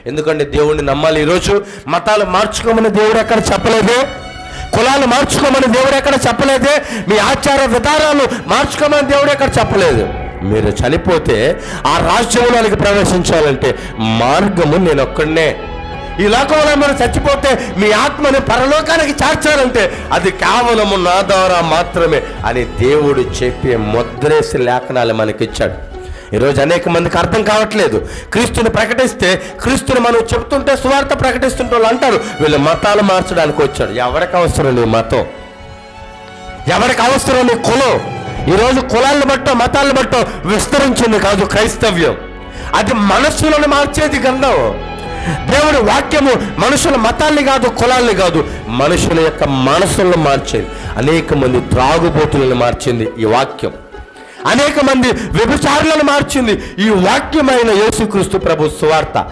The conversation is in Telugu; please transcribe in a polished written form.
ఎందుకంటే దేవుణ్ణి నమ్మాలి. ఈరోజు మతాలు మార్చుకోమని దేవుడు ఎక్కడ చెప్పలేదే, కులాలు మార్చుకోమని దేవుడు ఎక్కడ చెప్పలేదే, మీ ఆచార విధానాలు మార్చుకోమని దేవుడు ఎక్కడ చెప్పలేదు. మీరు చనిపోతే ఆ రాజ్యంలోనికి ప్రవేశించాలంటే మార్గము నేను ఒక్కడనే. ఈ లోకంలో మనం చచ్చిపోతే మీ ఆత్మని పరలోకానికి చేర్చాలంటే అది కేవలము నా ద్వారా మాత్రమే అని దేవుడు చెప్పే ముద్రేసి లేఖనాలు మనకిచ్చాడు. ఈరోజు అనేక మందికి అర్థం కావట్లేదు. క్రీస్తుని ప్రకటిస్తే, క్రీస్తుని మనం చెబుతుంటే, సువార్త ప్రకటిస్తుంటే వాళ్ళు అంటారు వీళ్ళు మతాలు మార్చడానికి వచ్చాడు. ఎవరికి అవసరం నీ మతం? ఎవరికి అవసరం నీ కులం? ఈరోజు కులాలను బట్టో మతాలను బట్టో విస్తరించింది కాదు క్రైస్తవ్యం. అది మనస్సులను మార్చేది గ్రంథం. దేవుడి వాక్యము మనుషుల మతాల్ని కాదు, కులాల్ని కాదు, మనుషుల యొక్క మనసులను మార్చేది. అనేక మంది త్రాగుబోతులను మార్చింది ఈ వాక్యం. అనేక మంది వ్యభిచారులను మార్చింది ఈ వాక్యమైన యేసుక్రీస్తు ప్రభు సువార్త.